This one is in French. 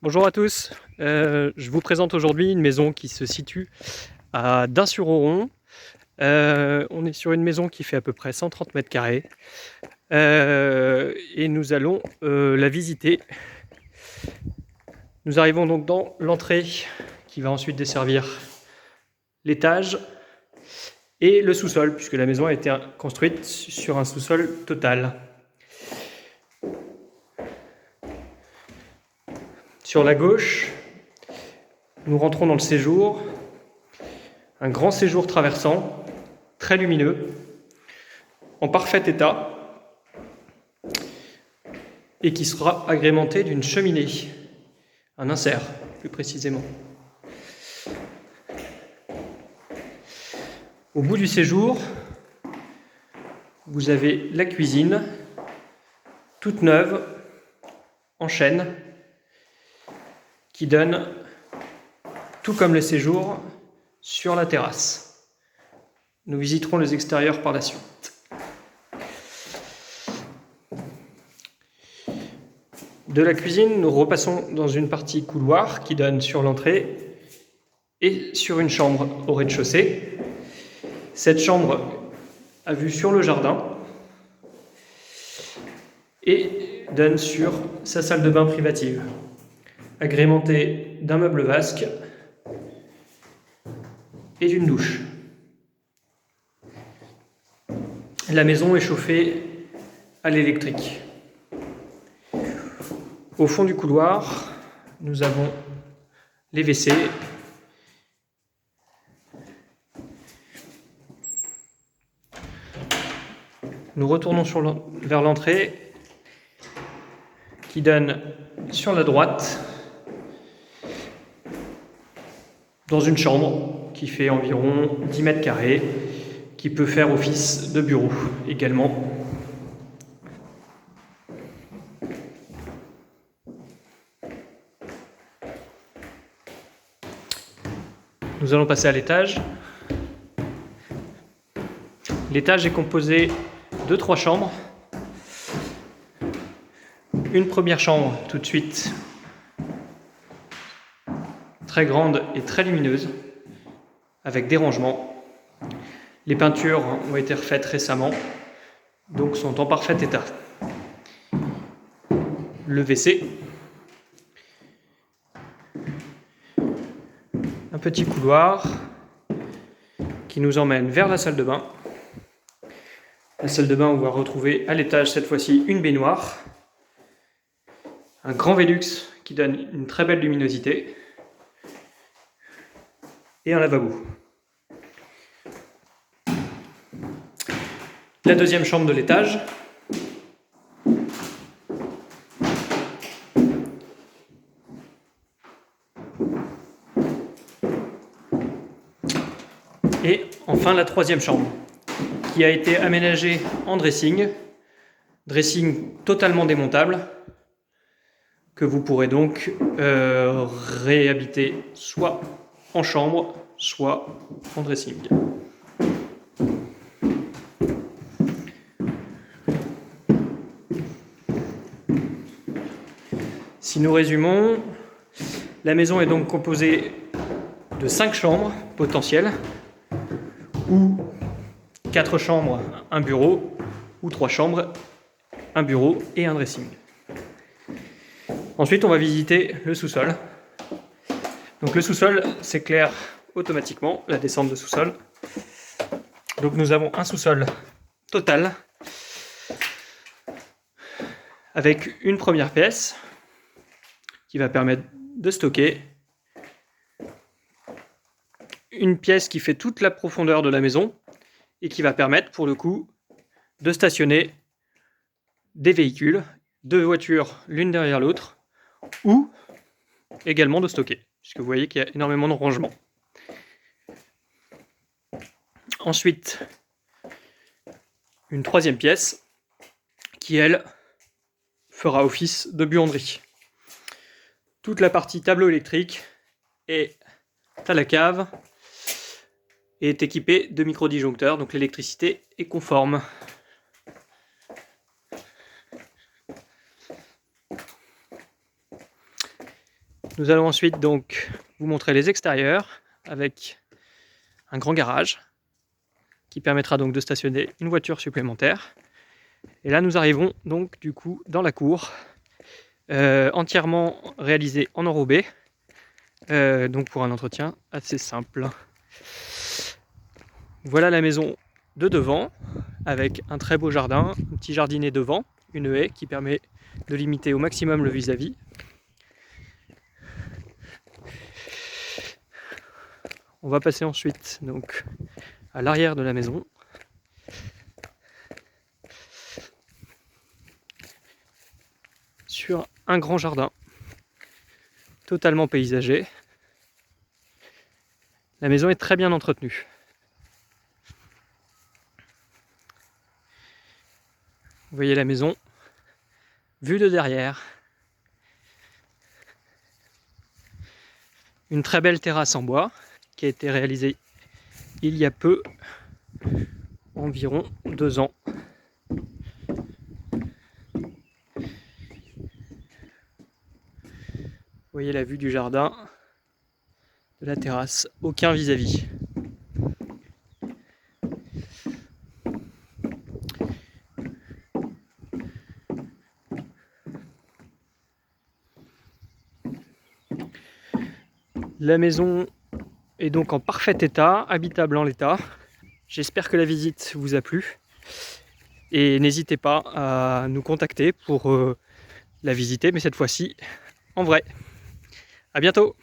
Bonjour à tous, je vous présente aujourd'hui une maison qui se situe à Dun-sur-Oron. On est sur une maison qui fait à peu près 130 mètres carrés et nous allons la visiter. Nous arrivons donc dans l'entrée qui va ensuite desservir l'étage et le sous-sol, puisque la maison a été construite sur un sous-sol total. Sur la gauche, nous rentrons dans le séjour, un grand séjour traversant, très lumineux, en parfait état, et qui sera agrémenté d'une cheminée, un insert plus précisément. Au bout du séjour, vous avez la cuisine, toute neuve, en chêne, qui donne, tout comme le séjour, sur la terrasse. Nous visiterons les extérieurs par la suite. De la cuisine, nous repassons dans une partie couloir qui donne sur l'entrée et sur une chambre au rez-de-chaussée. Cette chambre a vue sur le jardin et donne sur sa salle de bain privative, agrémentée d'un meuble vasque et d'une douche. La maison est chauffée à l'électrique. Au fond du couloir, nous avons les WC, nous retournons vers l'entrée qui donne sur la droite dans une chambre qui fait environ 10 mètres carrés, qui peut faire office de bureau également. Nous allons passer à l'étage. L'étage est composé de 3 chambres. Une première chambre tout de suite, très grande et très lumineuse, avec des rangements. Les peintures ont été refaites récemment, donc sont en parfait état. Le WC. Un petit couloir qui nous emmène vers la salle de bain. La salle de bain où on va retrouver à l'étage cette fois-ci une baignoire. Un grand Velux qui donne une très belle luminosité. Et un lavabo. La deuxième chambre de l'étage. Et enfin la troisième chambre, qui a été aménagée en dressing totalement démontable, que vous pourrez donc réhabiter soit en chambre, soit en dressing. Si nous résumons, la maison est donc composée de 5 chambres potentielles, ou 4 chambres, un bureau, ou 3 chambres, un bureau et un dressing. Ensuite, on va visiter le sous-sol. Donc le sous-sol s'éclaire automatiquement, la descente de sous-sol. Donc nous avons un sous-sol total, avec une première pièce qui va permettre de stocker, une pièce qui fait toute la profondeur de la maison et qui va permettre pour le coup de stationner des véhicules, 2 voitures l'une derrière l'autre, ou également de stocker, puisque vous voyez qu'il y a énormément de rangements. Ensuite, une troisième pièce qui, elle, fera office de buanderie. Toute la partie tableau électrique est à la cave et est équipée de micro-disjoncteurs, donc l'électricité est conforme. Nous allons ensuite donc vous montrer les extérieurs avec un grand garage qui permettra donc de stationner une voiture supplémentaire. Et là nous arrivons donc du coup dans la cour, entièrement réalisée en enrobé, donc pour un entretien assez simple. Voilà la maison de devant avec un très beau jardin, un petit jardinet devant, une haie qui permet de limiter au maximum le vis-à-vis. On va passer ensuite donc à l'arrière de la maison. Sur un grand jardin totalement paysager. La maison est très bien entretenue. Vous voyez la maison vue de derrière. Une très belle terrasse en bois qui a été réalisée il y a peu, environ 2 ans. Vous voyez la vue du jardin, de la terrasse, aucun vis-à-vis. La maison est donc en parfait état, habitable en l'état. J'espère que la visite vous a plu. Et n'hésitez pas à nous contacter pour la visiter, mais cette fois-ci en vrai. À bientôt!